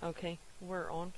Okay, we're on.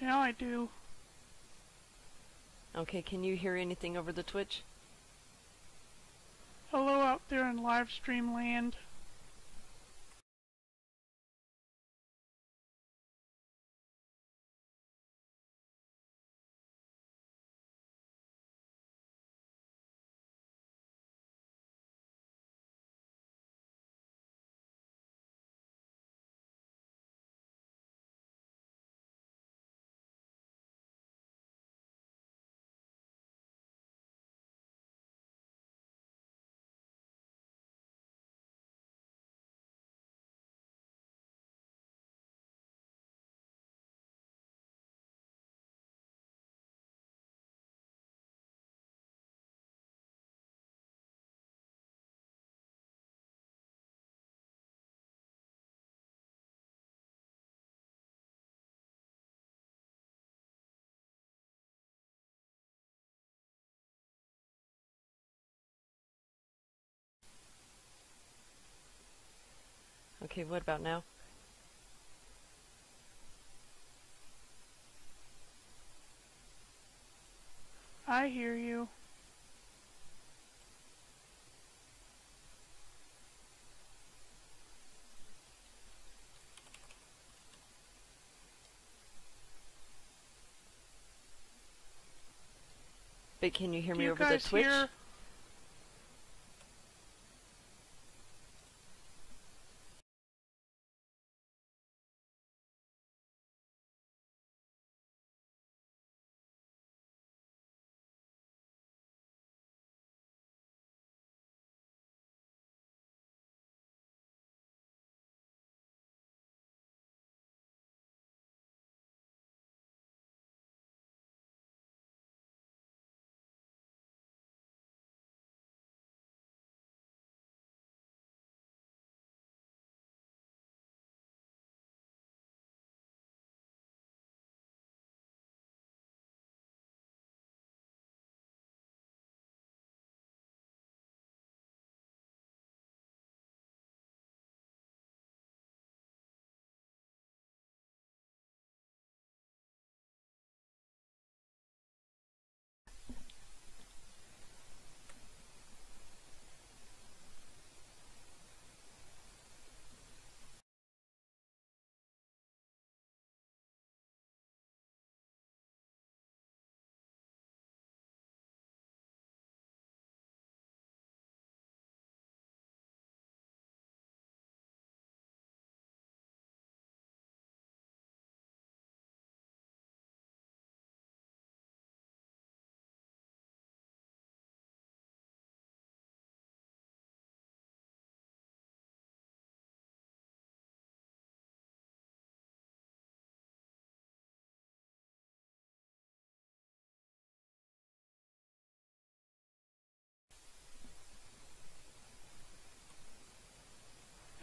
Now I do. Okay, can you hear anything over the Twitch? Hello out there in live stream land. Okay, what about now? I hear you. But can you hear Do me you over the guys Twitch? hear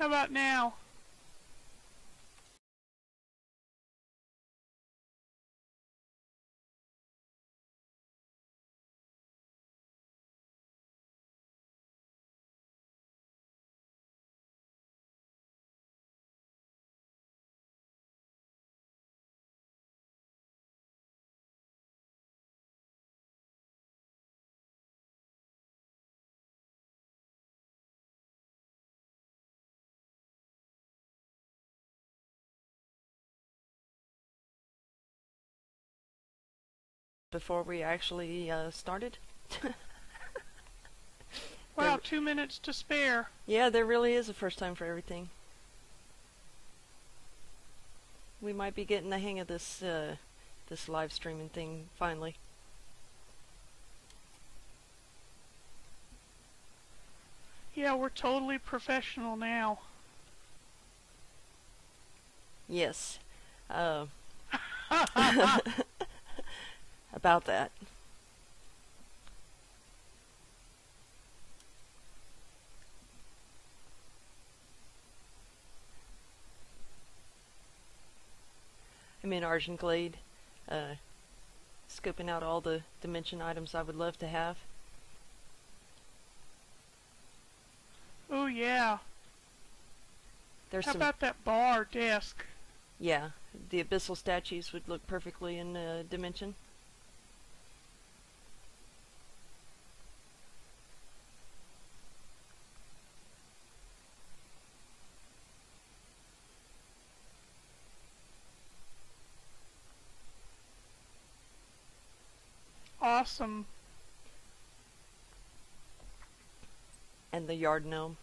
How about now? Before we actually started. Wow, 2 minutes to spare. Yeah, there really is a first time for everything. We might be getting the hang of this this live streaming thing finally. Yeah, we're totally professional now. Yes. About that. I'm in Argent Glade, scoping out all the dimension items I would love to have. Oh yeah. There's How some, about that bar desk? yeah, the abyssal statues would look perfectly in Dimension. Awesome. And the yard gnome.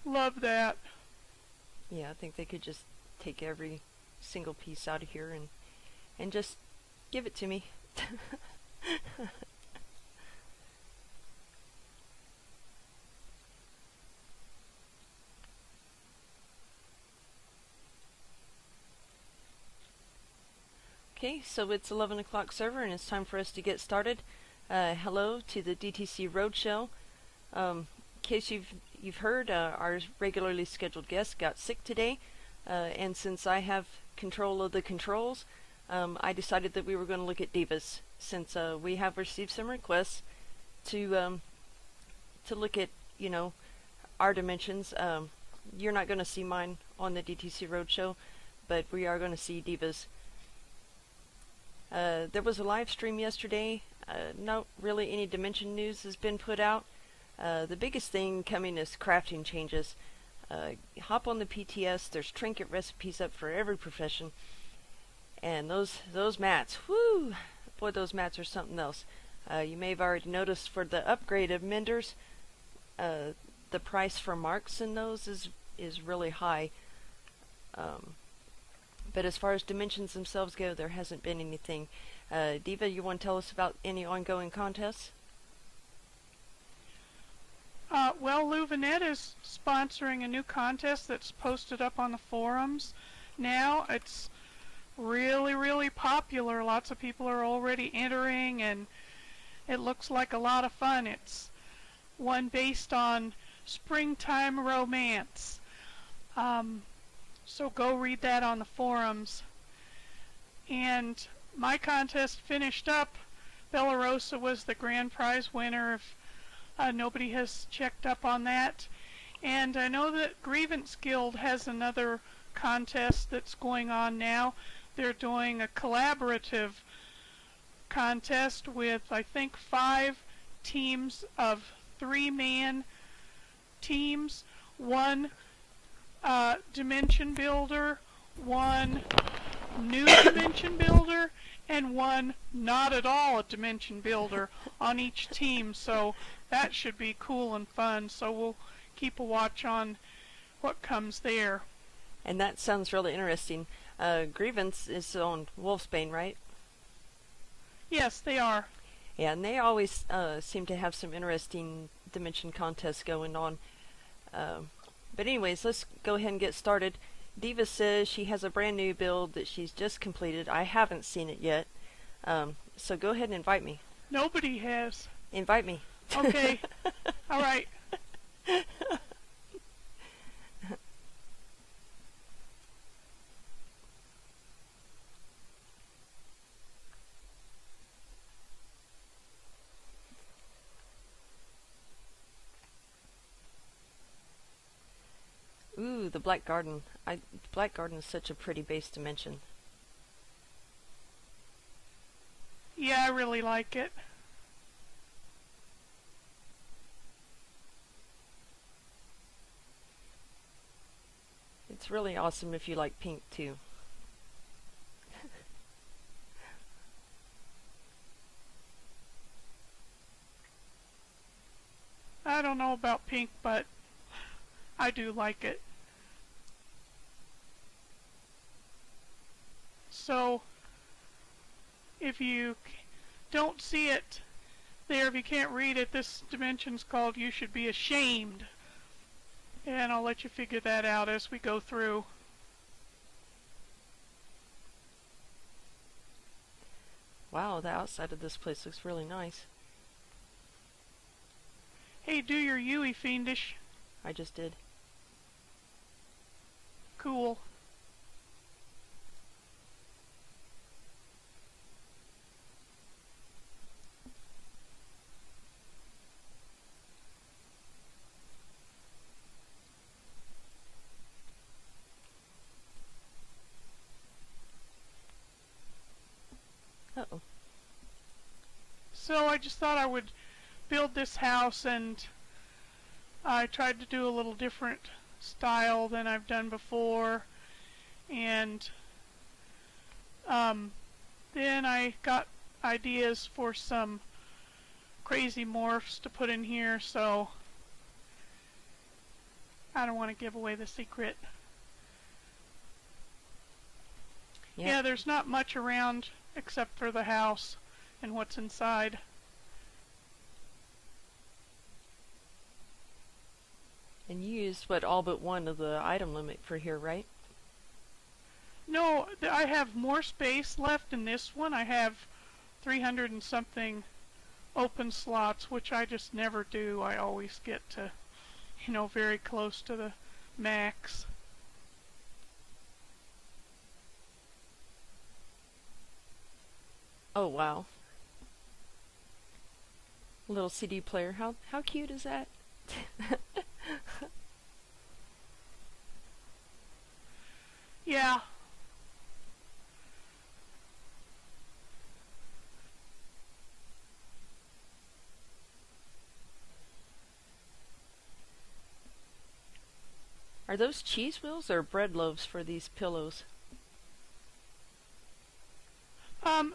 Love that. Yeah, I think they could just take every single piece out of here and just give it to me. Okay, so it's 11 o'clock server and it's time for us to get started. Hello to the DTC Roadshow. In case you've heard, our regularly scheduled guest got sick today, and since I have control of the controls, I decided that we were going to look at divas, since we have received some requests to look at, you know, our dimensions. You're not going to see mine on the DTC Roadshow, but we are going to see divas. There was a live stream yesterday. Not really any dimension news has been put out. The biggest thing coming is crafting changes. Hop on the PTS. There's trinket recipes up for every profession, and those mats, whoo, boy, those mats are something else. You may have already noticed for the upgrade of menders, the price for marks in those is really high. But as far as dimensions themselves go, there hasn't been anything. Diva, you want to tell us about any ongoing contests? Well, Louvanet is sponsoring a new contest that's posted up on the forums. Now it's really, really popular. Lots of people are already entering, and it looks like a lot of fun. It's one based on springtime romance. So go read that on the forums. And my contest finished up. Bellarosa was the grand prize winner, if nobody has checked up on that. And I know that Grievance Guild has another contest that's going on now. They're doing a collaborative contest with, I think, 5 teams of 3-man teams. One dimension builder, one new dimension builder, and one not at all a dimension builder on each team. So that should be cool and fun. So we'll keep a watch on what comes there. And that sounds really interesting. Grievance is on Wolfsbane, right? Yes, they are. Yeah, and they always seem to have some interesting dimension contests going on. But anyways, let's go ahead and get started. Diva says she has a brand new build that she's just completed. I haven't seen it yet. So go ahead and invite me. Nobody has. Invite me. Okay. All right. Ooh, the Black Garden. Black Garden is such a pretty base dimension. Yeah, I really like it. It's really awesome if you like pink too. I don't know about pink, but I do like it. So, if you don't see it there, if you can't read it, this dimension's called You Should Be Ashamed. And I'll let you figure that out as we go through. Wow, the outside of this place looks really nice. Hey, do your Yui, Fiendish. I just did. Cool. Uh-oh. So I just thought I would build this house, and I tried to do a little different style than I've done before, and then I got ideas for some crazy morphs to put in here, so I don't want to give away the secret. Yep. Yeah, there's not much around except for the house and what's inside. And you used, what, all but one of the item limit for here, right? No, I have more space left in this one. I have 300 and something open slots, which I just never do. I always get to, very close to the max. Oh, wow. Little CD player. How cute is that? Yeah. Are those cheese wheels or bread loaves for these pillows?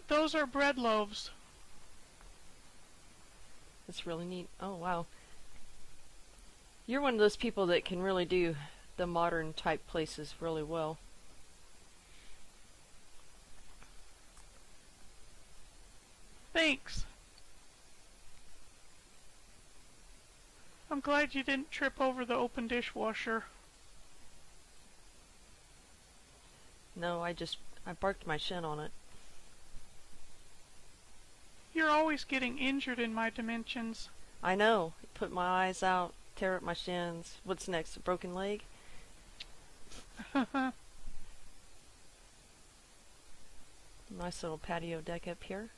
Those are bread loaves. That's really neat. Oh, wow. You're one of those people that can really do the modern type places really well. Thanks. I'm glad you didn't trip over the open dishwasher. No, I barked my shin on it. You're always getting injured in my dimensions. I know. Put my eyes out, tear up my shins. What's next? A broken leg? Nice little patio deck up here.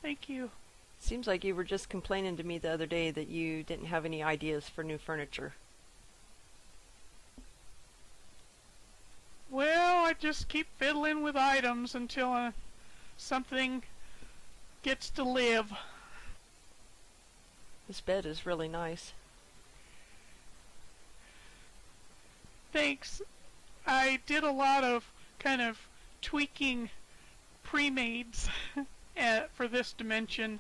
Thank you. Seems like you were just complaining to me the other day that you didn't have any ideas for new furniture. Well, I just keep fiddling with items until something gets to live. This bed is really nice. Thanks. I did a lot of kind of tweaking pre-mades for this dimension.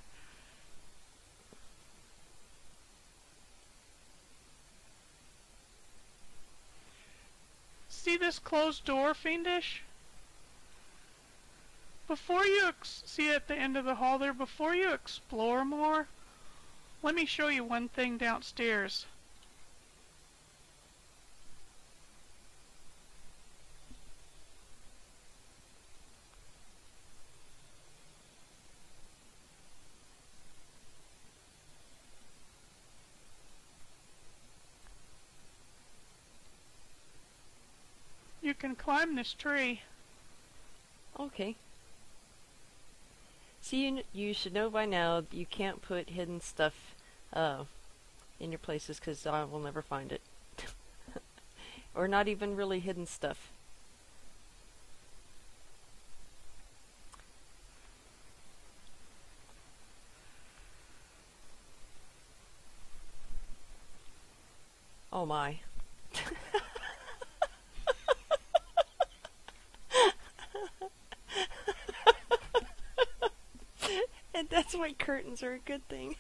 See this closed door, Fiendish? Before you see at the end of the hall there, before you explore more, Let me show you one thing downstairs. You can climb this tree. Okay. See, you should know by now you can't put hidden stuff in your places because I will never find it. Or not even really hidden stuff. Oh my. And that's why curtains are a good thing.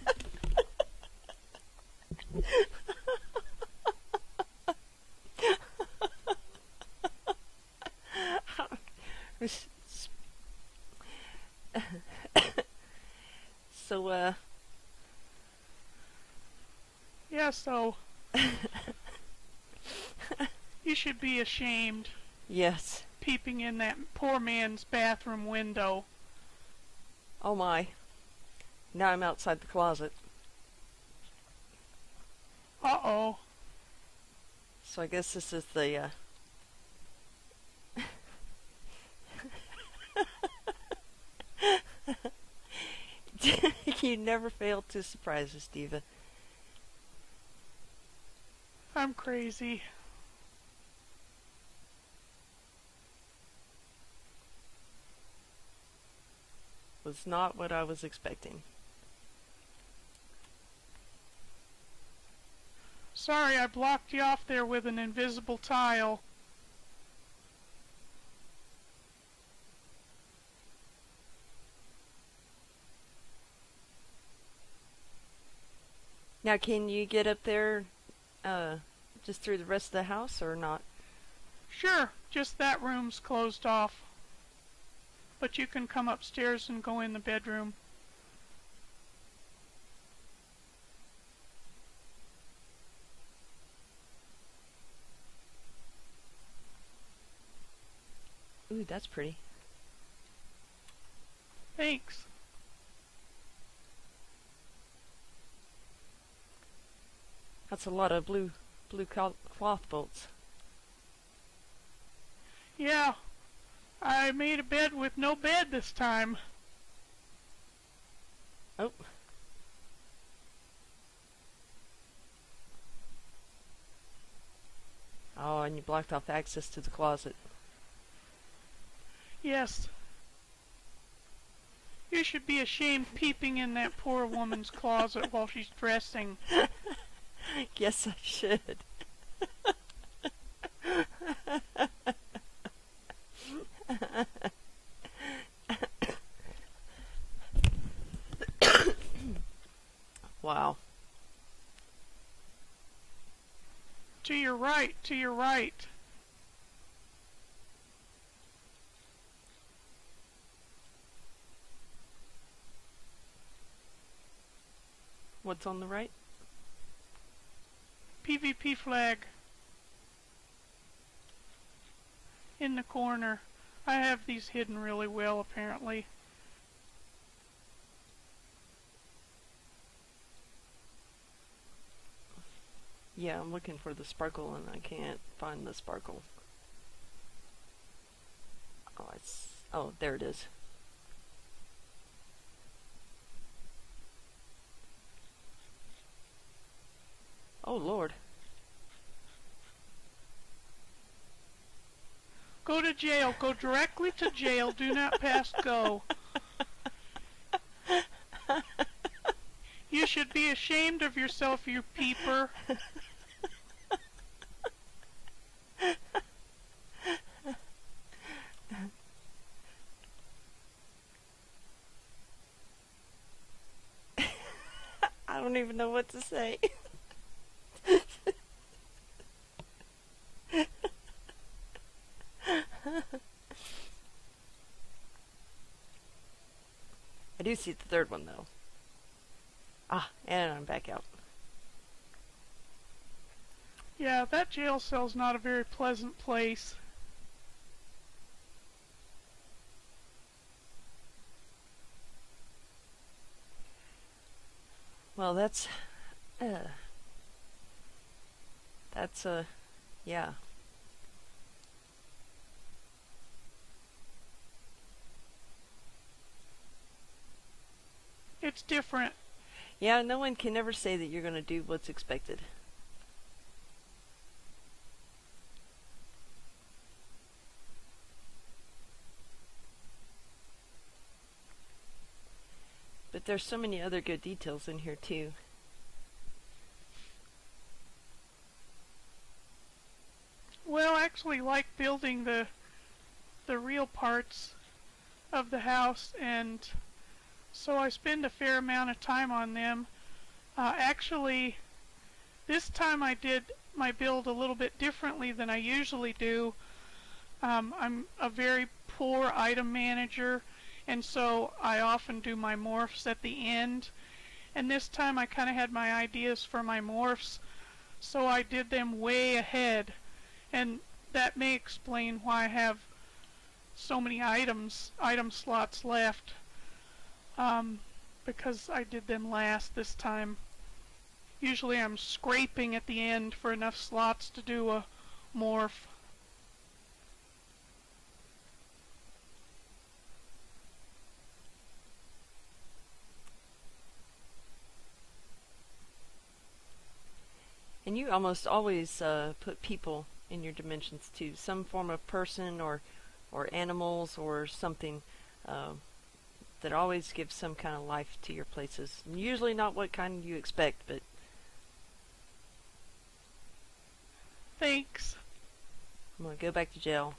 So, Yeah, so you should be ashamed yes. peeping in that poor man's bathroom window. Oh my. Now I'm outside the closet. Uh-oh. So I guess this is the, You never fail to surprise us, Diva. I'm crazy. Was not what I was expecting. Sorry, I blocked you off there with an invisible tile. Now, can you get up there just through the rest of the house or not? Sure, just that room's closed off. But you can come upstairs and go in the bedroom. Ooh, that's pretty. Thanks. That's a lot of blue cloth bolts. Yeah, I made a bed with no bed this time. Oh. Oh, and you blocked off access to the closet. Yes. You should be ashamed peeping in that poor woman's closet while she's dressing. Yes, I should. Wow. To your right, to your right. What's on the right? PvP flag. In the corner. I have these hidden really well, apparently. Yeah, I'm looking for the sparkle and I can't find the sparkle. Oh, there it is. Oh, Lord. Go to jail. Go directly to jail. Do not pass go. You should be ashamed of yourself, you peeper. I don't even know what to say. I do see the third one, though. Ah, and I'm back out. Yeah, that jail cell's not a very pleasant place. Well, yeah. It's different. Yeah, no one can ever say that you're going to do what's expected. But there's so many other good details in here too. Well, I actually like building the real parts of the house, and so I spend a fair amount of time on them. Actually, this time I did my build a little bit differently than I usually do. I'm a very poor item manager, and so I often do my morphs at the end. And this time I kind of had my ideas for my morphs, so I did them way ahead. And that may explain why I have so many item slots left, because I did them last this time. Usually I'm scraping at the end for enough slots to do a morph. And you almost always put people in your dimensions too. Some form of person or animals or something that always gives some kind of life to your places. And usually not what kind you expect, but... Thanks. I'm going to go back to jail.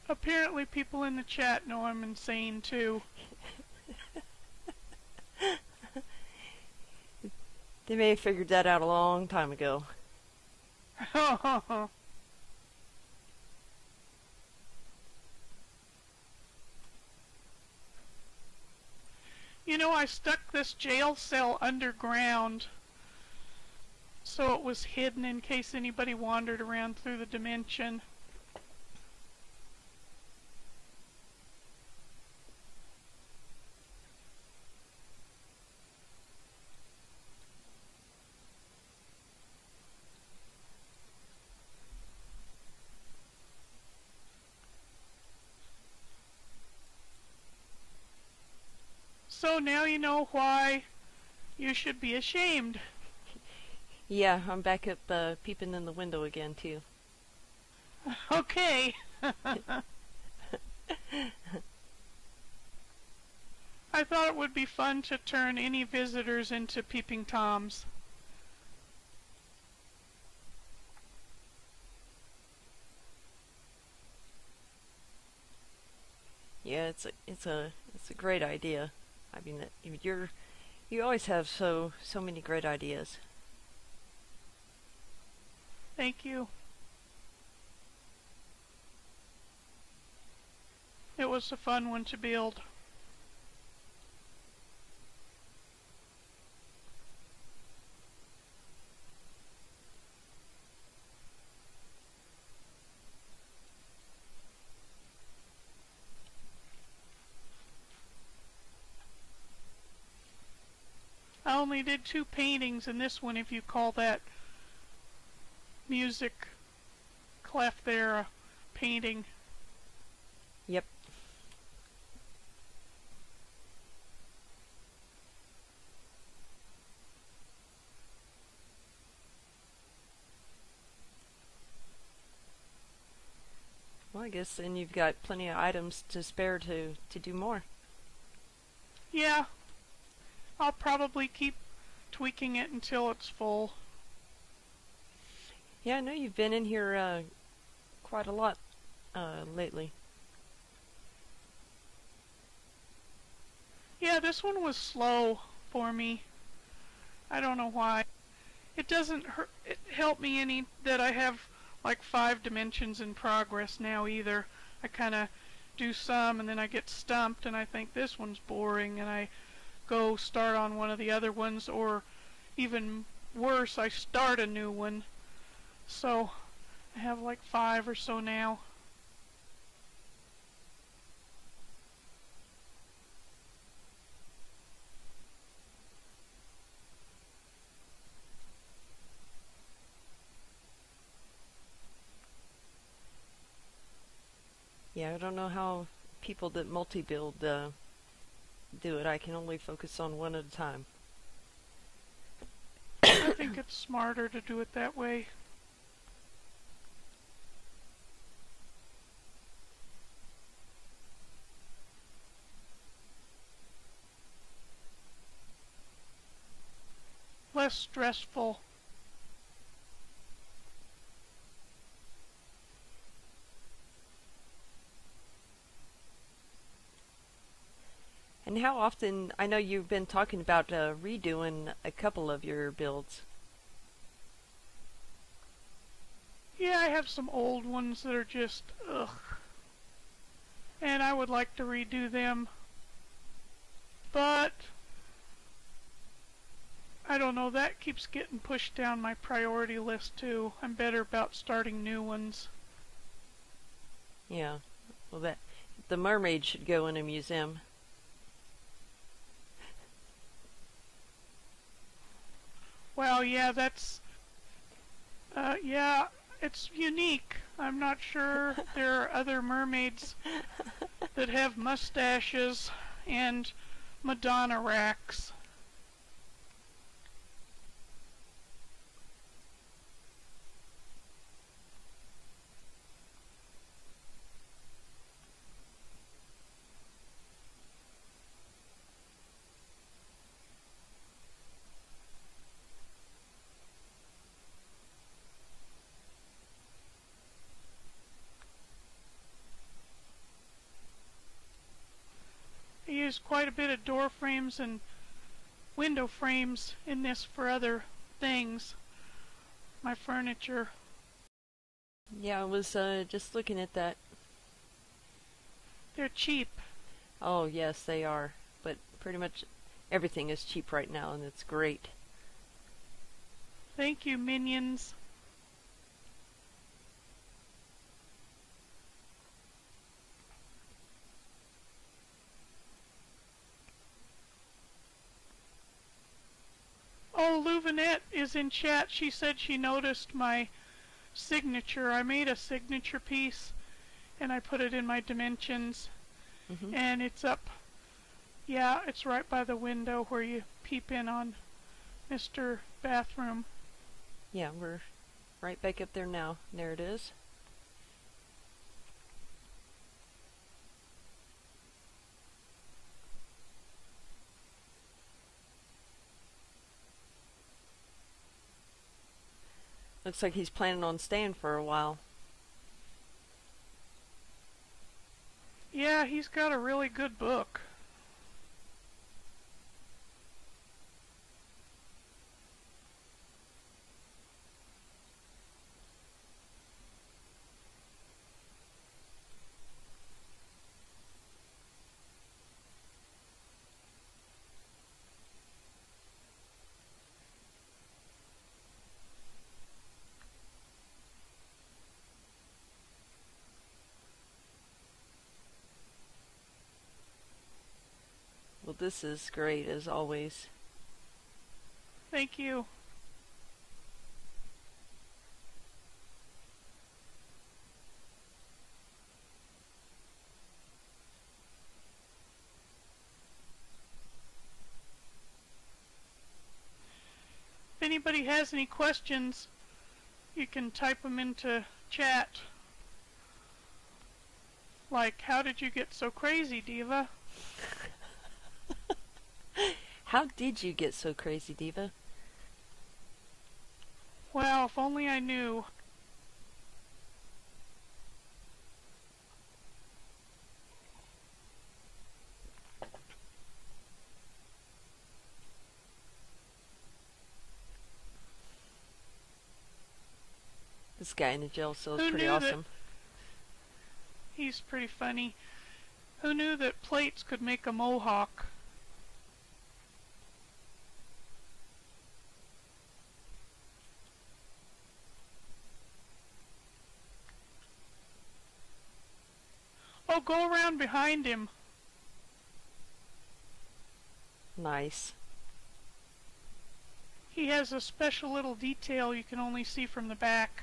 Apparently people in the chat know I'm insane too. They may have figured that out a long time ago. You know, I stuck this jail cell underground so it was hidden in case anybody wandered around through the dimension. So now you know why you should be ashamed. Yeah, I'm back up peeping in the window again too. Okay. I thought it would be fun to turn any visitors into peeping toms. Yeah, it's a great idea. I mean, you always have so many great ideas. Thank you. It was a fun one to build. I only did 2 paintings in this one, if you call that music clef there a painting. Yep. Well, I guess then you've got plenty of items to spare to do more. Yeah, I'll probably keep tweaking it until it's full. Yeah, I know you've been in here quite a lot lately. Yeah, this one was slow for me. I don't know why. It doesn't help me any that I have like 5 dimensions in progress now either. I kind of do some and then I get stumped and I think this one's boring and I go start on one of the other ones, or even worse, I start a new one. So I have like 5 or so now. Yeah, I don't know how people that multi-build do it. I can only focus on one at a time. I think it's smarter to do it that way. Less stressful. And how often, I know you've been talking about redoing a couple of your builds. Yeah, I have some old ones that are just, ugh. And I would like to redo them. But I don't know, that keeps getting pushed down my priority list too. I'm better about starting new ones. Yeah, well, the mermaid should go in a museum. Well, yeah, yeah, it's unique. I'm not sure there are other mermaids that have mustaches and Madonna racks. I use quite a bit of door frames and window frames in this for other things. My furniture. Yeah, I was just looking at that. They're cheap. Oh, yes, they are. But pretty much everything is cheap right now, and it's great. Thank you, minions. Oh, Louvinette is in chat. She said she noticed my signature. I made a signature piece and I put it in my dimensions. And it's up. Yeah, it's right by the window where you peep in on Mr. Bathroom. Yeah, we're right back up there now. There it is. Looks like he's planning on staying for a while. Yeah, he's got a really good book. Well, this is great as always. Thank you. If anybody has any questions, you can type them into chat. Like, how did you get so crazy, Diva? How did you get so crazy, Diva? Well, if only I knew. this guy in the jail cell is Who pretty knew awesome. He's pretty funny. Who knew that plates could make a mohawk? Oh, go around behind him. Nice. He has a special little detail you can only see from the back.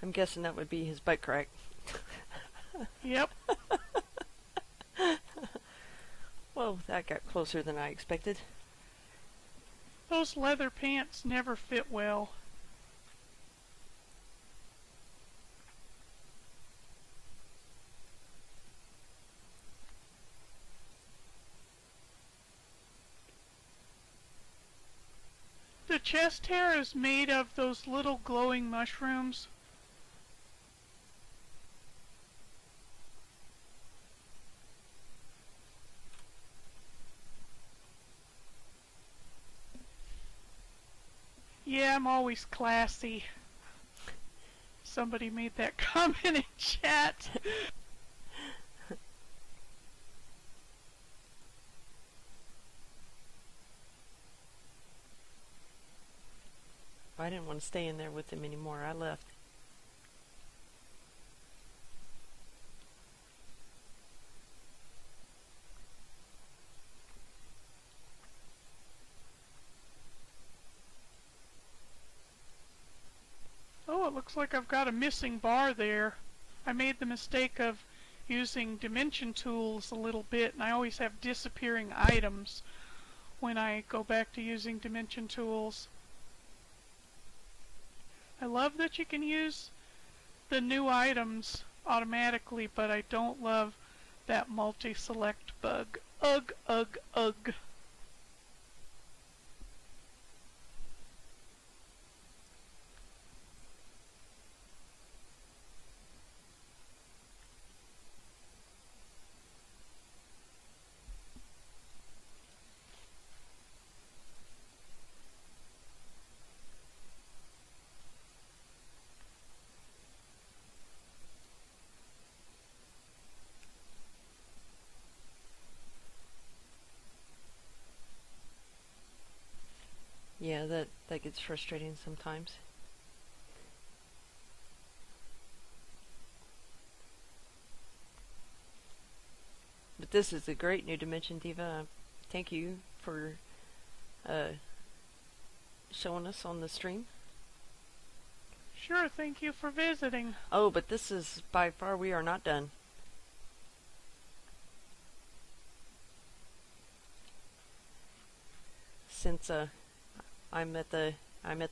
I'm guessing that would be his butt crack. Yep. Whoa, that got closer than I expected. Those leather pants never fit well. The chest hair is made of those little glowing mushrooms. Yeah, I'm always classy. Somebody made that comment in chat. I didn't want to stay in there with him anymore. I left. Oh, it looks like I've got a missing bar there. I made the mistake of using dimension tools a little bit, and I always have disappearing items when I go back to using dimension tools. I love that you can use the new items automatically, but I don't love that multi-select bug. Ugh, ugh, ugh. Yeah, that gets frustrating sometimes. But this is a great new Dimensiondiva. Thank you for showing us on the stream. Sure, thank you for visiting. Oh, but this is by far, we are not done. Since I'm at the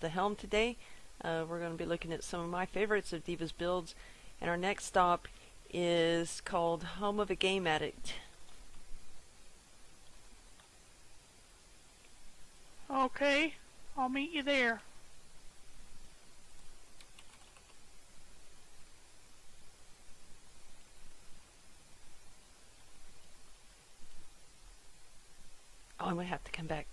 helm today, we're going to be looking at some of my favorites of Diva's builds, and our next stop is called Home of a Game Addict. Okay, I'll meet you there. Oh, I might have to come back.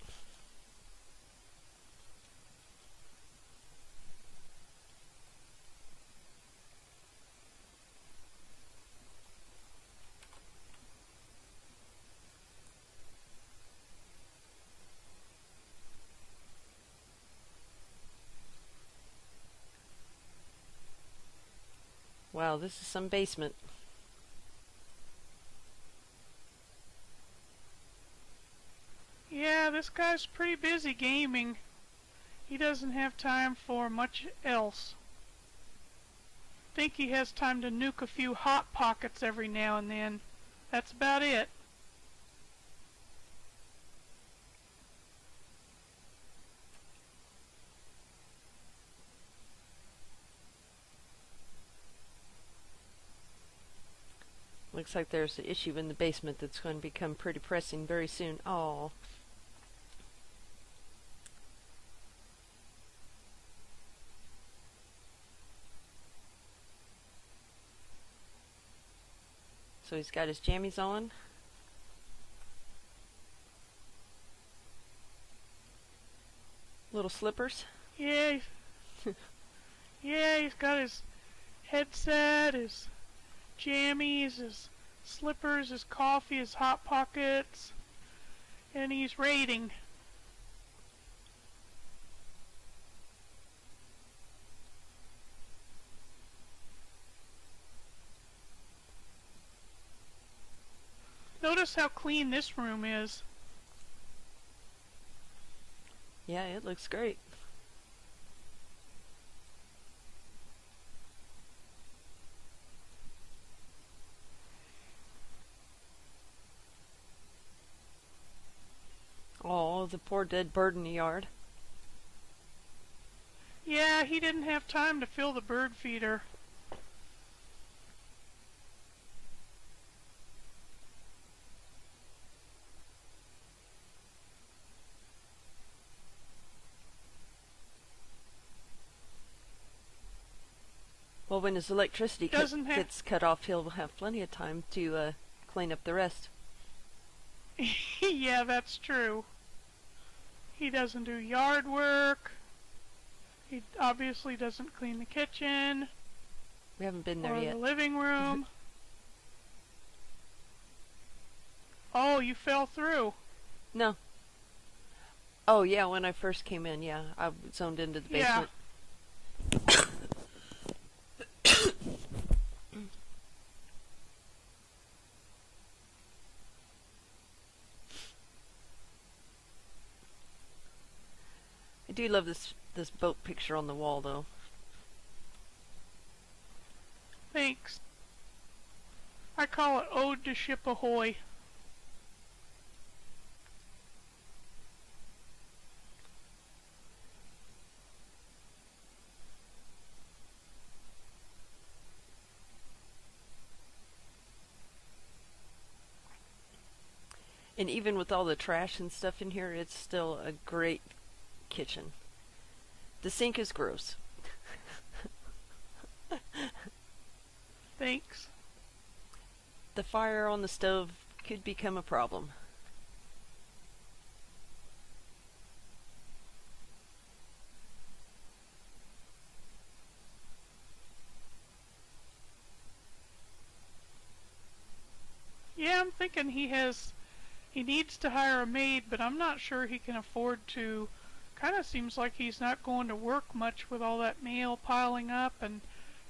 Wow, this is some basement. Yeah, this guy's pretty busy gaming. He doesn't have time for much else. Think he has time to nuke a few hot pockets every now and then. That's about it. Looks like there's an issue in the basement that's going to become pretty pressing very soon. Oh. So he's got his jammies on. Little slippers. Yeah, yeah, he's got his headset, his jammies, his slippers, his coffee, his Hot Pockets, and he's raiding. Notice how clean this room is. Yeah, it looks great. Oh, the poor dead bird in the yard. Yeah, he didn't have time to fill the bird feeder. Well, when his electricity gets cut off, he'll have plenty of time to clean up the rest. Yeah, that's true. He doesn't do yard work. He obviously doesn't clean the kitchen. We haven't been there or yet. The living room. Oh, you fell through. No. Oh, yeah, when I first came in, yeah, I zoned into the basement. Yeah. I do love this boat picture on the wall, though. Thanks. I call it Ode to Ship Ahoy. And even with all the trash and stuff in here, it's still a great kitchen. The sink is gross. Thanks. The fire on the stove could become a problem. Yeah, I'm thinking he needs to hire a maid, but I'm not sure he can afford to. Kind of seems like he's not going to work much with all that mail piling up and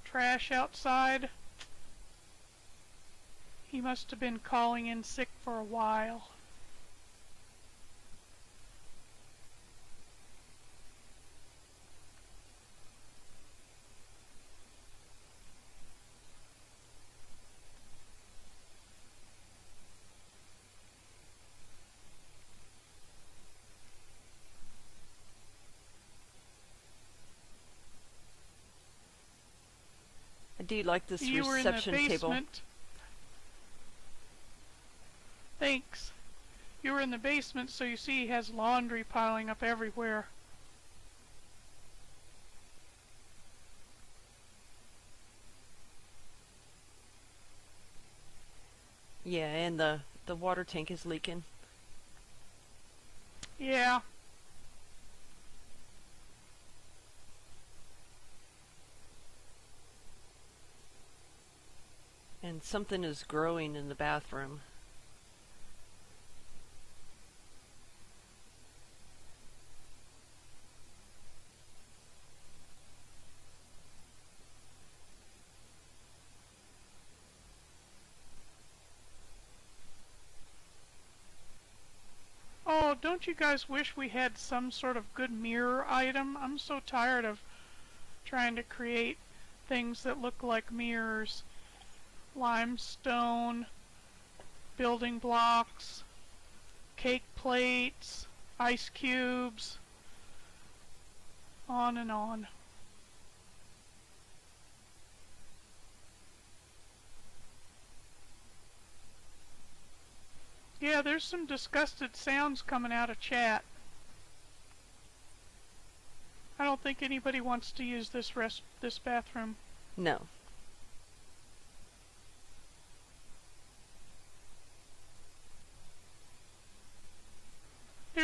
trash outside. He must have been calling in sick for a while. I do like this You were reception in the table. basement. Thanks. You were in the basement, so you see he has laundry piling up everywhere. Yeah, and the water tank is leaking. Yeah. And something is growing in the bathroom. Oh, don't you guys wish we had some sort of good mirror item? I'm so tired of trying to create things that look like mirrors. Limestone, building blocks, cake plates, ice cubes, on and on. Yeah, there's some disgusted sounds coming out of chat. I don't think anybody wants to use this bathroom. No.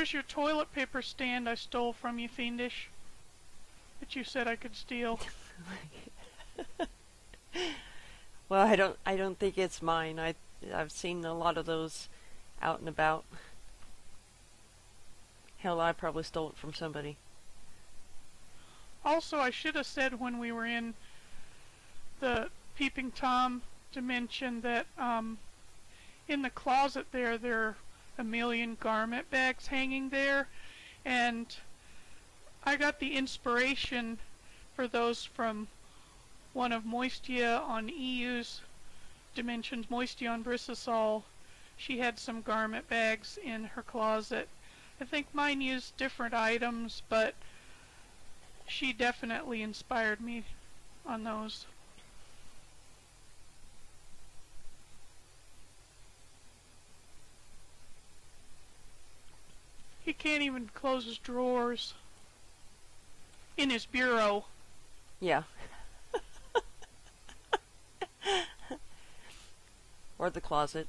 Here's your toilet paper stand I stole from you, Fiendish. That you said I could steal. Well, I don't think it's mine. I've seen a lot of those out and about. Hell, I probably stole it from somebody. Also, I should have said when we were in the Peeping Tom dimension that in the closet there are a million garment bags hanging there, and I got the inspiration for those from one of Moistia on EU's dimensions, Moistia on Brisasol. She had some garment bags in her closet. I think mine used different items, but she definitely inspired me on those. He can't even close his drawers in his bureau. Yeah. Or the closet.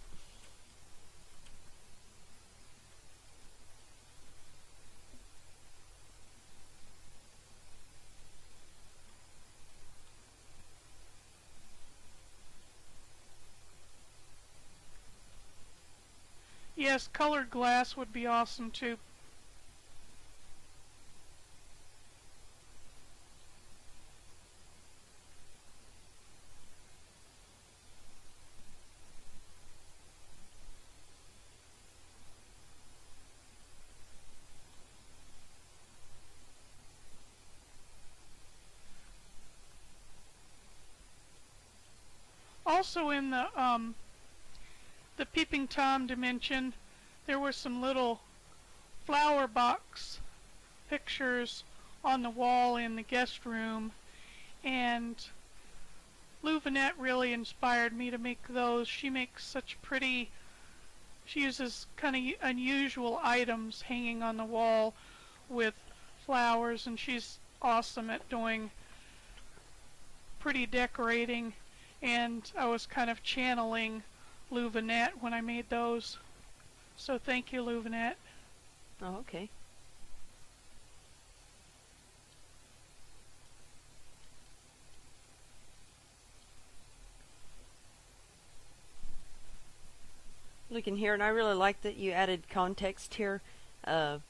Yes, colored glass would be awesome too. Also in the Peeping Tom dimension, there were some little flower box pictures on the wall in the guest room, and Louvinette really inspired me to make those. She makes such pretty, she uses kind of unusual items hanging on the wall with flowers, and she's awesome at doing pretty decorating, and I was kind of channeling Louvinette when I made those. So thank you, Louvinette. Oh, okay. Looking here, and I really like that you added context here,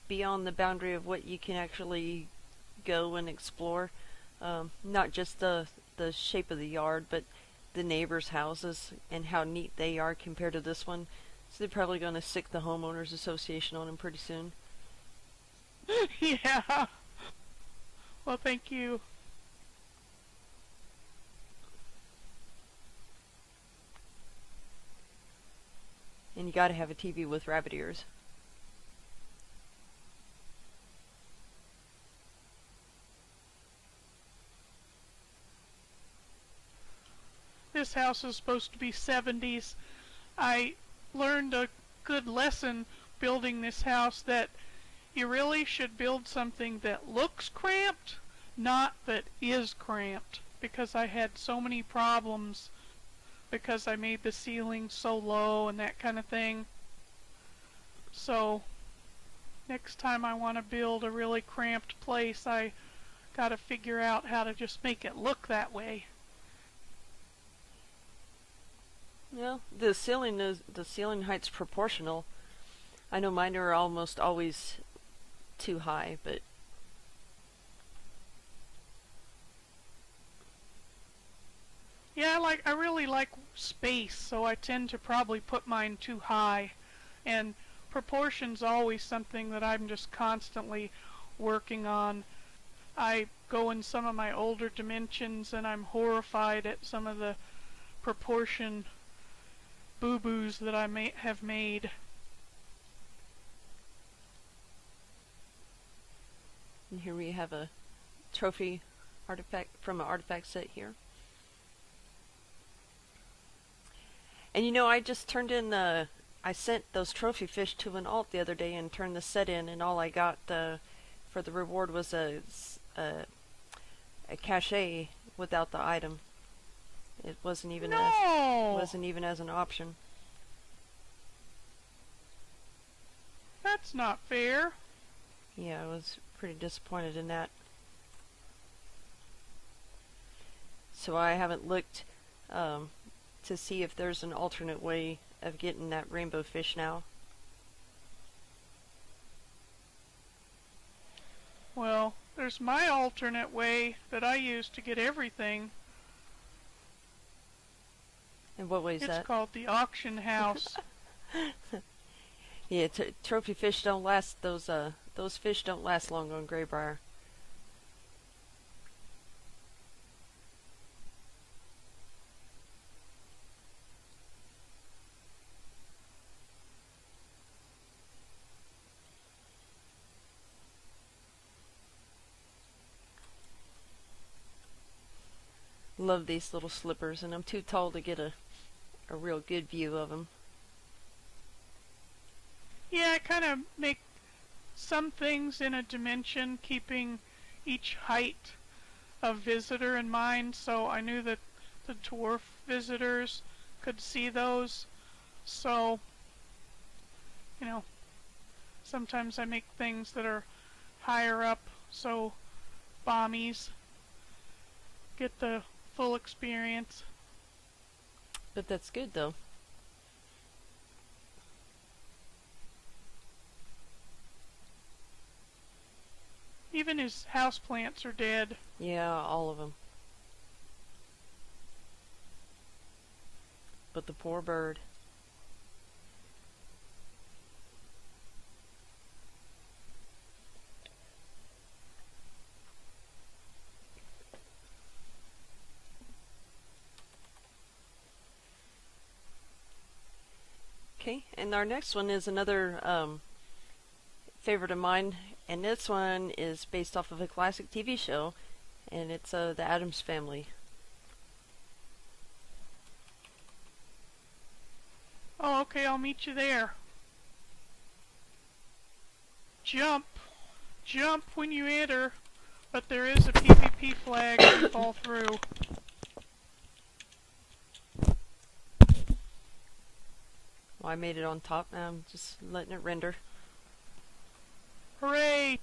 beyond the boundary of what you can actually go and explore. Not just the shape of the yard, but the neighbors' houses and how neat they are compared to this one. So they're probably going to sick the homeowners association on them pretty soon. Yeah. Well, thank you. And you got to have a TV with rabbit ears. This house is supposed to be 70s. I learned a good lesson building this house, that you really should build something that looks cramped, not that is cramped, because I had so many problems because I made the ceiling so low and that kind of thing. So next time I want to build a really cramped place, I gotta figure out how to just make it look that way. Well, the ceiling height's proportional. I know mine are almost always too high, but yeah, I really like space, so I tend to probably put mine too high. And proportion's always something that I'm just constantly working on. I go in some of my older dimensions and I'm horrified at some of the proportion boo-boos that I have made. And here we have a trophy artifact from an artifact set here. And you know, I just turned in I sent those trophy fish to an alt the other day and turned the set in, and all I got for the reward was a cachet without the item. It wasn't even as an option. That That's not fair. Yeah, I was pretty disappointed in that. So I haven't looked to see if there's an alternate way of getting that rainbow fish now. Well, there's my alternate way that I use to get everything. And what way is that? It's called the auction house. Yeah, trophy fish don't last. Those fish don't last long on Graybrier. Love these little slippers, and I'm too tall to get a real good view of them. Yeah, I kind of make some things in a dimension, keeping each height of visitor in mind, so I knew that the dwarf visitors could see those. So, you know, sometimes I make things that are higher up, so bommies get the full experience. But that's good, though. Even his houseplants are dead. Yeah, all of them. But the poor bird. Okay, and our next one is another favorite of mine, and this one is based off of a classic TV show, and it's the Addams Family. Oh, okay, I'll meet you there. Jump. Jump when you enter, but there is a PvP flag if you fall through. Well, I made it on top, now I'm just letting it render. Hooray!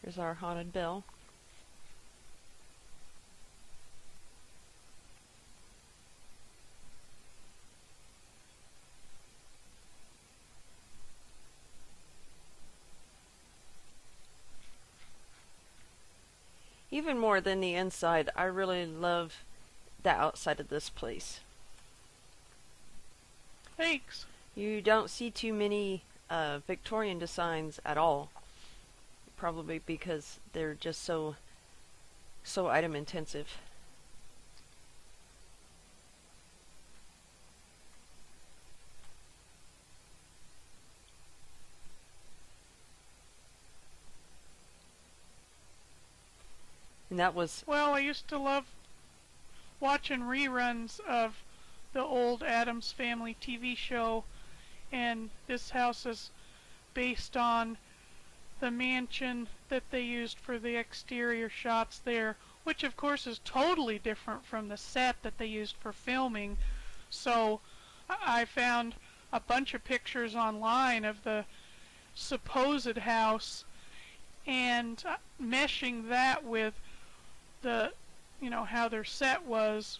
Here's our haunted bell. Even more than the inside, I really love the outside of this place. Thanks. You don't see too many Victorian designs at all. Probably because they're just so item intensive. And that was... Well, I used to love watching reruns of the old Addams Family TV show, and this house is based on the mansion that they used for the exterior shots there, which of course is totally different from the set that they used for filming. So I found a bunch of pictures online of the supposed house, and meshing that with the, you know, how their set was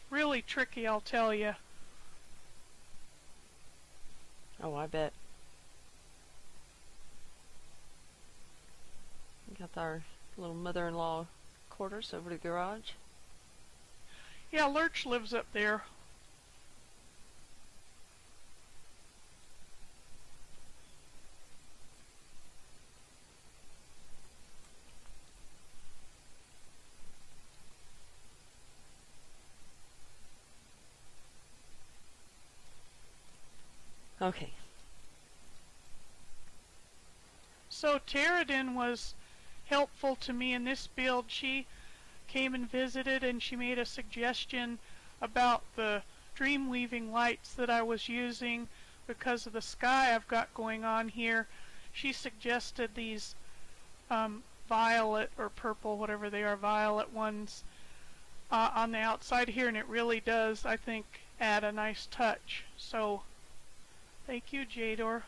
really tricky, I'll tell you. Oh, I bet. We got our little mother-in-law quarters over the garage. Yeah, Lurch lives up there. Okay. So Terradin was helpful to me in this build. She came and visited, and she made a suggestion about the dream weaving lights that I was using. because of the sky I've got going on here, she suggested these violet or purple, whatever they are, violet ones on the outside here, and it really does, I think, add a nice touch. So thank you, Jador.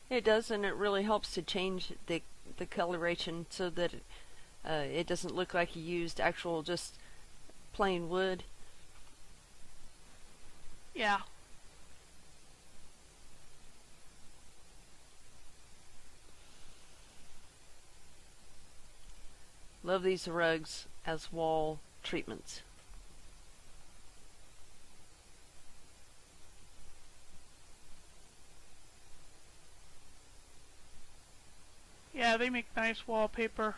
It does, and it really helps to change the coloration so that it doesn't look like you used actual just plain wood. Yeah. Love these rugs as wall treatments. Yeah, they make nice wallpaper.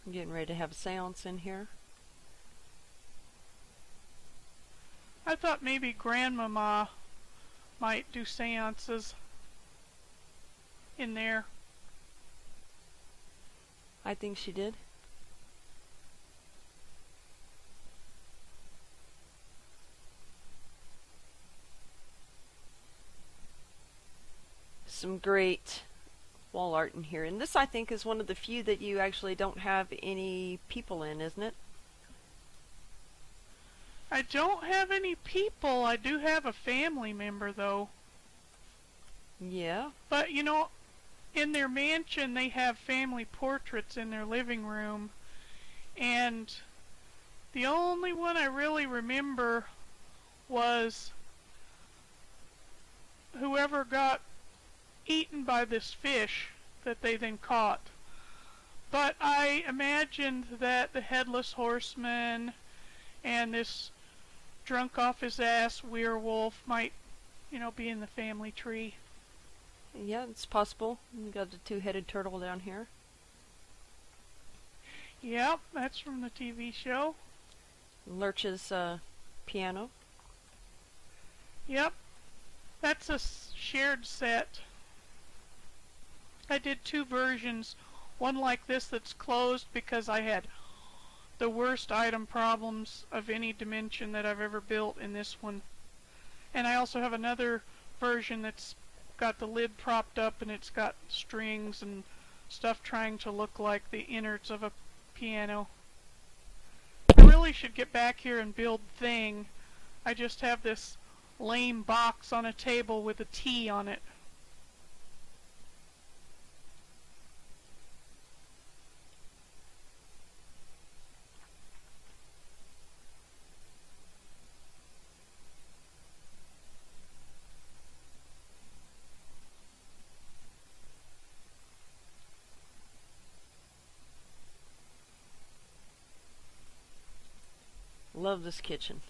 I'm getting ready to have a seance in here. I thought maybe Grandmama might do seances in there. I think she did. Some great wall art in here, and this I think is one of the few that you actually don't have any people in, isn't it? I don't have any people. I do have a family member though. Yeah. But you know, in their mansion they have family portraits in their living room, and the only one I really remember was whoever got eaten by this fish that they then caught. But I imagined that the headless horseman and this drunk off his ass werewolf might, you know, be in the family tree. Yeah, it's possible. We got the two-headed turtle down here. Yep, that's from the TV show. Lurch's piano. Yep, that's a shared set. I did two versions, one like this that's closed because I had the worst item problems of any dimension that I've ever built in this one. And I also have another version that's got the lid propped up and it's got strings and stuff trying to look like the innards of a piano. I really should get back here and build Thing. I just have this lame box on a table with a T on it. Love this kitchen.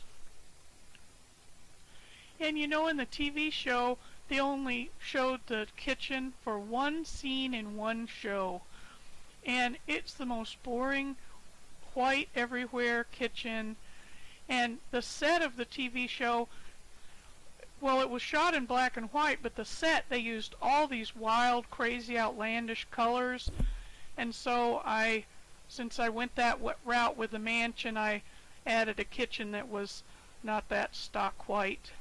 And you know, in the TV show, they only showed the kitchen for one scene in one show. And it's the most boring, white everywhere kitchen. And the set of the TV show, well, it was shot in black and white, but the set, they used all these wild, crazy, outlandish colors. And so since I went that route with the mansion, I added a kitchen that was not that stock white.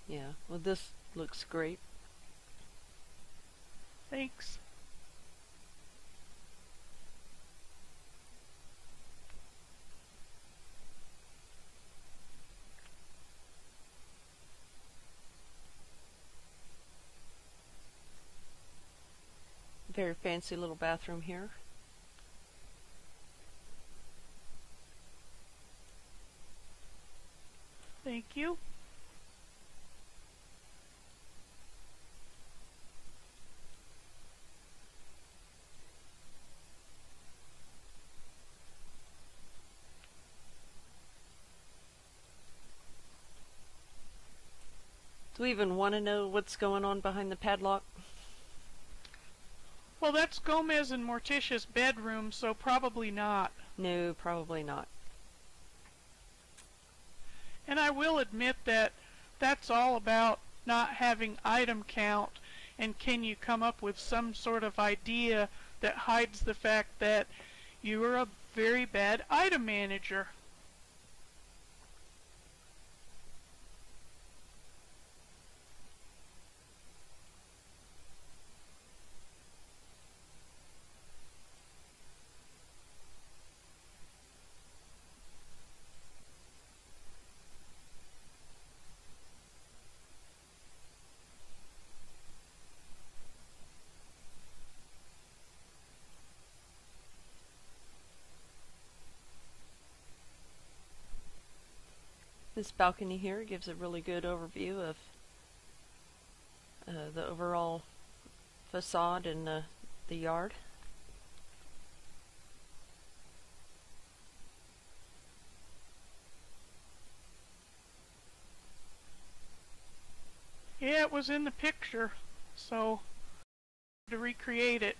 Yeah, well, this looks great. Thanks. Very fancy little bathroom here. Thank you. Do we even want to know what's going on behind the padlock? Well, that's Gomez and Morticia's bedroom, so probably not. No, probably not. And I will admit that that's all about not having item count. And can you come up with some sort of idea that hides the fact that you are a very bad item manager? This balcony here gives a really good overview of the overall facade and the yard. Yeah, it was in the picture, so to recreate it.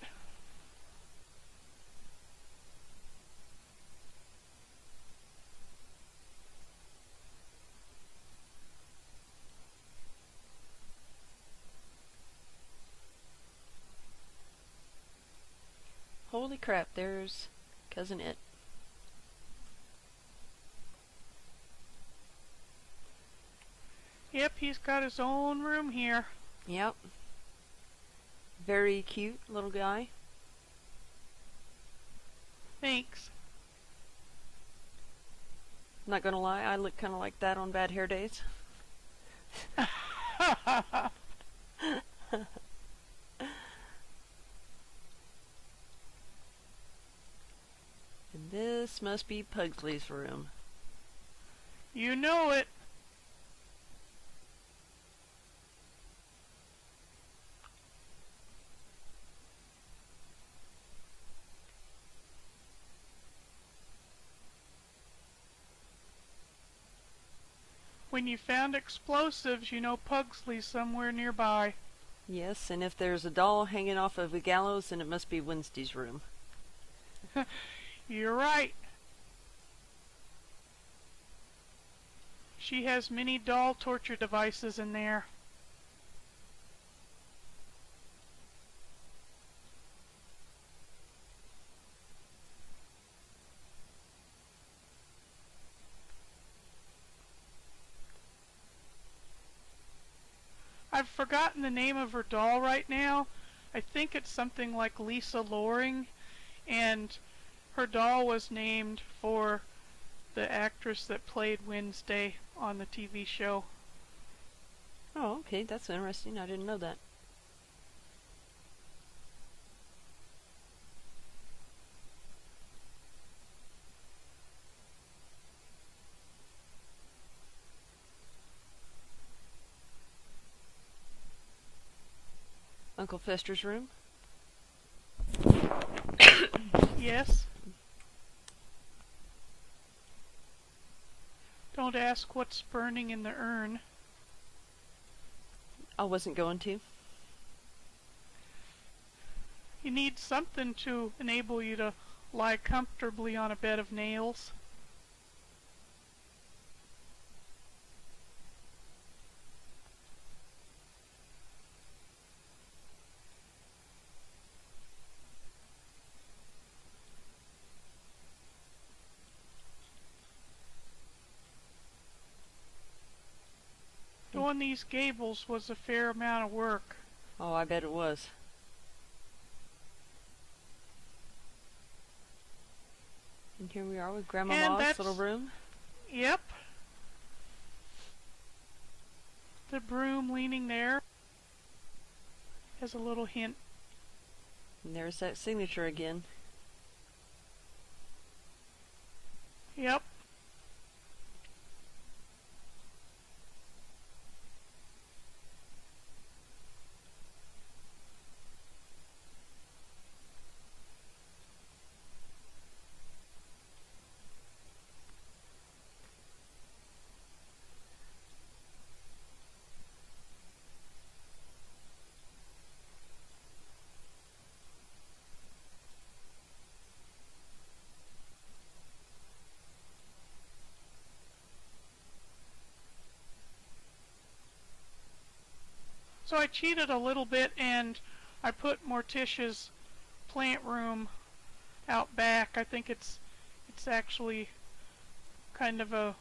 Holy crap, there's Cousin It. Yep, he's got his own room here. Yep. Very cute little guy. Thanks. Not gonna lie, I look kind of like that on bad hair days. And this must be Pugsley's room. You know it. When you found explosives, you know Pugsley's somewhere nearby. Yes, and if there's a doll hanging off of a gallows, then it must be Wednesday's room. You're right. She has many doll torture devices in there. I've forgotten the name of her doll right now. I think it's something like Lisa Loring, and her doll was named for the actress that played Wednesday on the TV show. Oh, okay, that's interesting. I didn't know that. Uncle Fester's room? Yes. Don't ask what's burning in the urn. I wasn't going to. You need something to enable you to lie comfortably on a bed of nails. Doing these gables was a fair amount of work. Oh, I bet it was. And here we are with Grandma Ma's little room. Yep. The broom leaning there has a little hint. And there's that signature again. Yep. So I cheated a little bit and I put Morticia's plant room out back. I think it's actually kind of a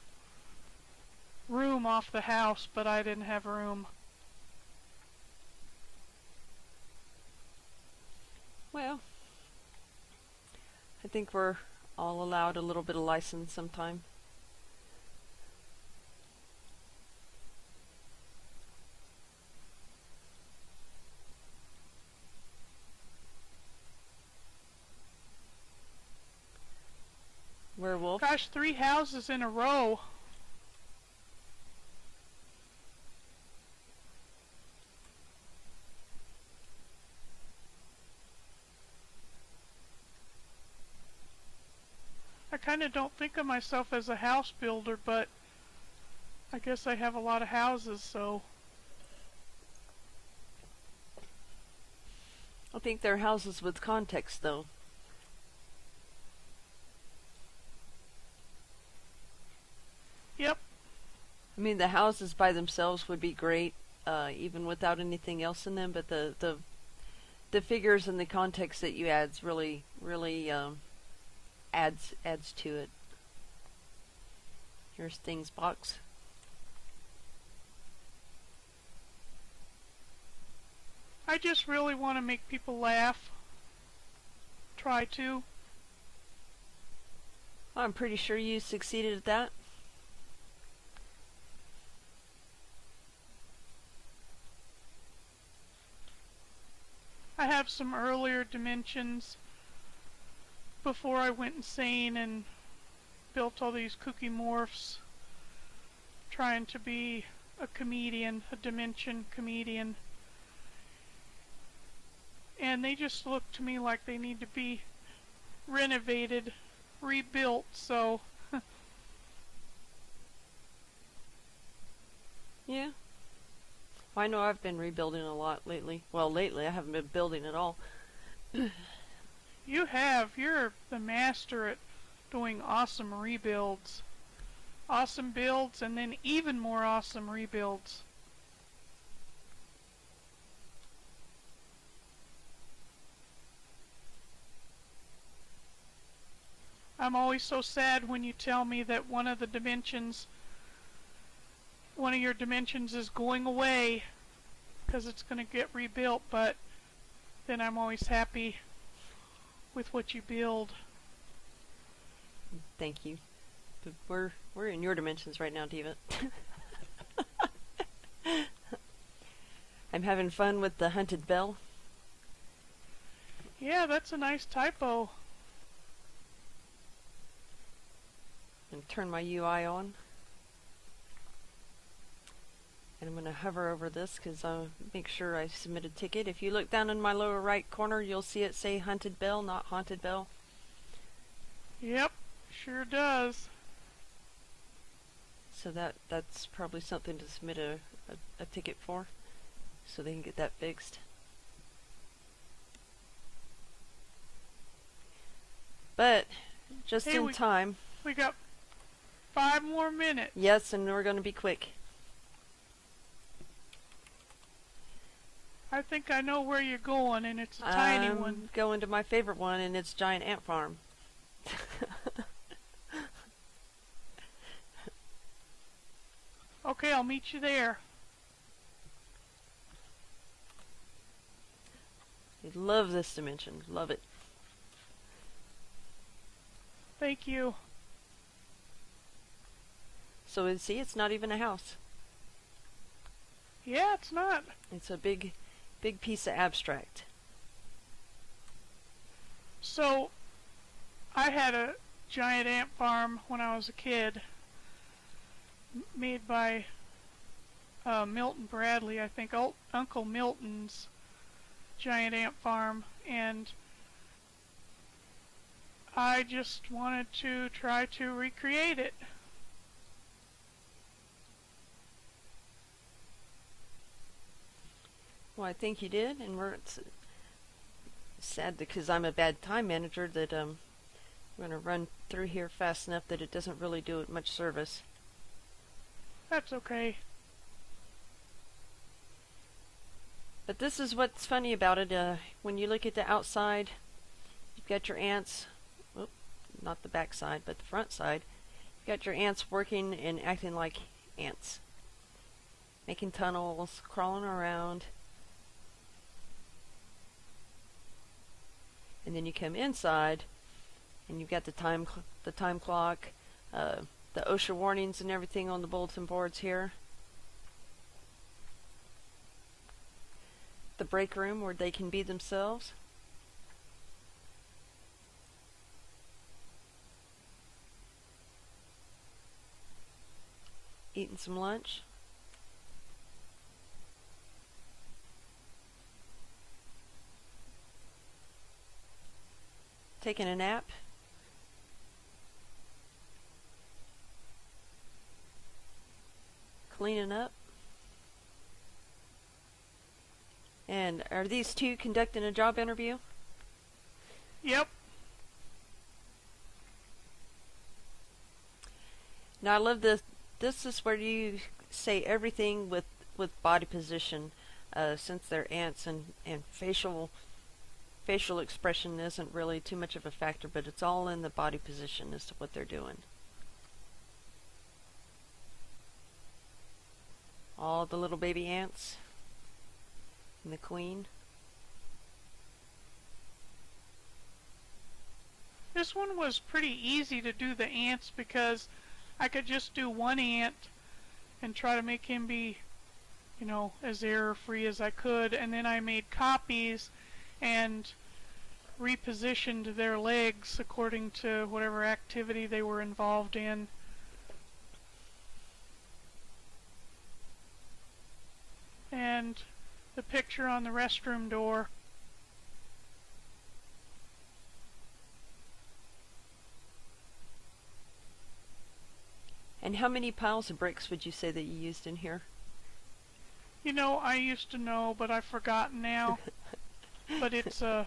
room off the house, but I didn't have room. Well, I think we're all allowed a little bit of license sometime. Werewolf. Gosh, 3 houses in a row. I kind of don't think of myself as a house builder, but I guess I have a lot of houses, so. I think they're houses with context, though. Yep. I mean, the houses by themselves would be great, even without anything else in them. But the figures and the context that you adds really adds to it. Here's Things box. I just really want to make people laugh. Try to. I'm pretty sure you succeeded at that. I have some earlier dimensions before I went insane and built all these kooky morphs, trying to be a comedian, a dimension comedian. And they just look to me like they need to be renovated, rebuilt, so. Yeah. I know I've been rebuilding a lot lately. Well, lately I haven't been building at all. You have. You're the master at doing awesome rebuilds. Awesome builds and then even more awesome rebuilds. I'm always so sad when you tell me that one of your dimensions is going away because it's going to get rebuilt, but then I'm always happy with what you build. Thank you. But we're in your dimensions right now, Diva. I'm having fun with the Hunted Bell. Yeah, that's a nice typo. And turn my UI on. And I'm going to hover over this because I'll make sure I submit a ticket. If you look down in my lower right corner, you'll see it say Hunted Bell, not Haunted Bell. Yep, sure does. So that's probably something to submit a ticket for, so they can get that fixed. But just Hey, in time. We got 5 more minutes. Yes, and we're going to be quick. I think I know where you're going, and it's a tiny one. I'm going to my favorite one, and it's Giant Ant Farm. Okay, I'll meet you there. I love this dimension. Love it. Thank you. So see, it's not even a house. Yeah, it's not. It's a big piece of abstract. So, I had a giant ant farm when I was a kid, made by Milton Bradley, I think Uncle Milton's giant ant farm, and I just wanted to try to recreate it. Well, I think you did, and it's sad because I'm a bad time manager that I'm going to run through here fast enough that it doesn't really do it much service. That's okay. But this is what's funny about it. When you look at the outside, you've got your ants, oh, not the back side, but the front side. You've got your ants working and acting like ants. Making tunnels, crawling around. And then you come inside, and you've got the time clock, the OSHA warnings and everything on the bulletin boards here. The break room where they can be themselves. Eating some lunch. Taking a nap. Cleaning up. And are these two conducting a job interview? Yep. Now I love this. This is where you say everything with body position, since they're ants, and facial expression isn't really too much of a factor, but it's all in the body position as to what they're doing. All the little baby ants. And the queen. This one was pretty easy to do the ants because I could just do one ant and try to make him be, you know, as error-free as I could, and then I made copies and repositioned their legs according to whatever activity they were involved in. And the picture on the restroom door. And how many piles of bricks would you say that you used in here? You know, I used to know, but I've forgotten now. But it's a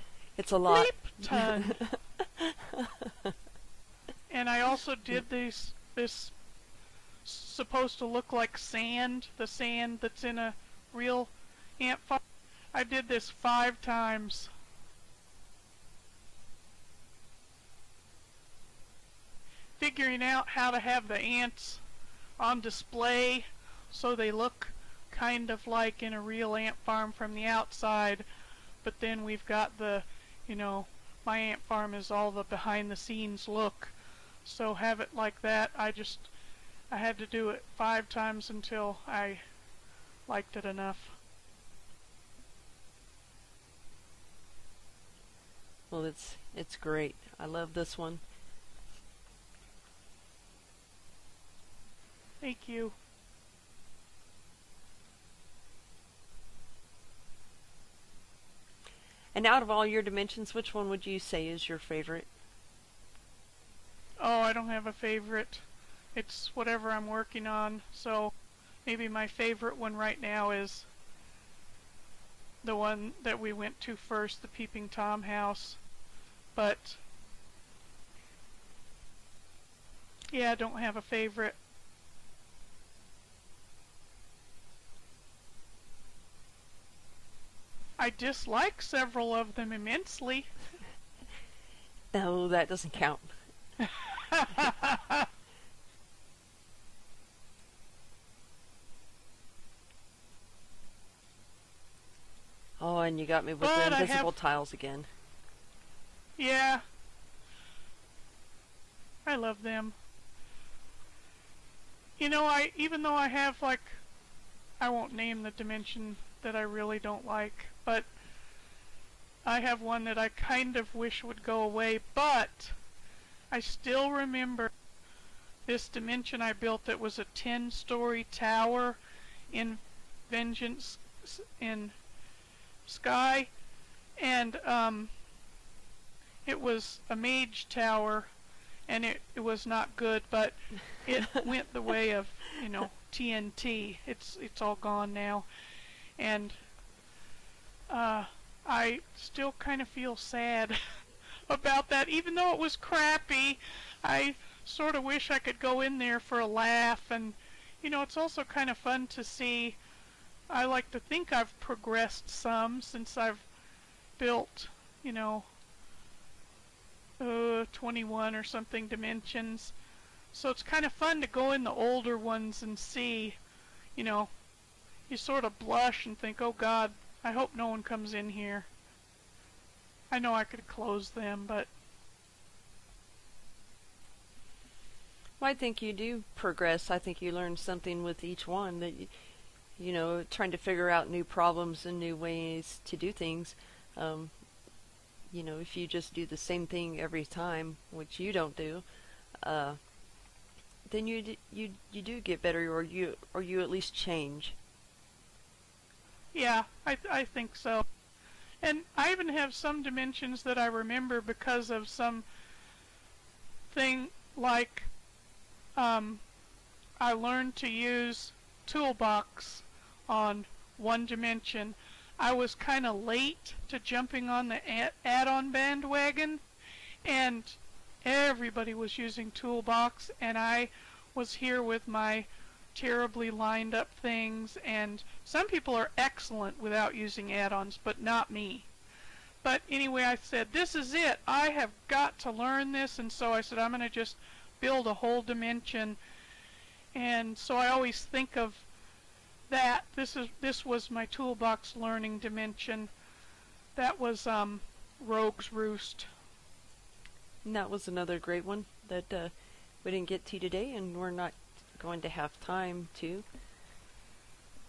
lot. bleep ton. And I also did this supposed to look like sand, the sand that's in a real ant farm. I did this 5 times. Figuring out how to have the ants on display so they look kind of like in a real ant farm from the outside, but then we've got the, you know, my ant farm is all the behind the scenes look, so have it like that. I had to do it 5 times until I liked it enough. Well, it's great. I love this one. Thank you. And out of all your dimensions, which one would you say is your favorite? Oh, I don't have a favorite. It's whatever I'm working on, so maybe my favorite one right now is the one that we went to first, the Peeping Tom house. But yeah, I don't have a favorite. I dislike several of them immensely. No, that doesn't count. Oh, and you got me with the invisible tiles again. Yeah. I love them. You know, even though I have, like, I won't name the dimension that I really don't like, but I have one that I kind of wish would go away, but I still remember this dimension I built that was a 10-story tower in Vengeance in Sky, and it was a mage tower, and it was not good, but it went the way of, you know, TNT. It's all gone now, and I still kind of feel sad about that. Even though it was crappy, I sort of wish I could go in there for a laugh, and you know, it's also kind of fun to see I like to think I've progressed some since I've built, 21 or something dimensions. So it's kind of fun to go in the older ones and see, you sort of blush and think, oh God, I hope no one comes in here. I know I could close them, but... Well, I think you do progress. I think you learn something with each one that, trying to figure out new problems and new ways to do things. If you just do the same thing every time, which you don't do, then you do get better, or you at least change. Yeah, I think so. And I even have some dimensions that I remember because of some thing like I learned to use Toolbox on one dimension. I was kind of late to jumping on the add-on bandwagon, and everybody was using Toolbox, and I was here with my terribly lined up things, and some people are excellent without using add-ons, but not me. But anyway, I said, this is it. I have got to learn this, and so I said, I'm going to just build a whole dimension. And so I always think of that. This was my Toolbox learning dimension. That was Rogue's Roost. And that was another great one that we didn't get to today, and we're not going to have time to.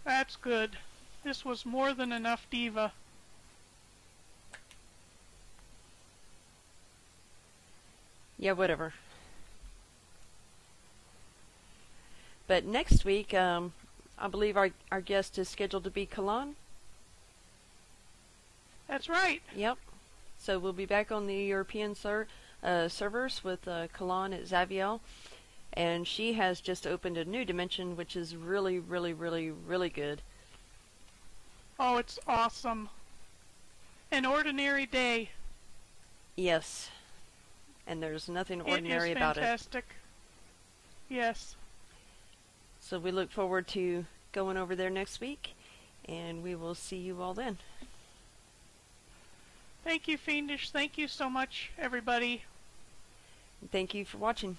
That's good. This was more than enough Diva. Yeah, whatever. But next week, I believe our guest is scheduled to be Kalan. That's right. Yep. So we'll be back on the European servers with Kalan at Zaviel. And she has just opened a new dimension, which is really, really, really, really good. Oh, it's awesome. An ordinary day. Yes. And there's nothing ordinary about it. It is fantastic. Yes. So we look forward to going over there next week, and we will see you all then. Thank you, Fiendish. Thank you so much, everybody. Thank you for watching.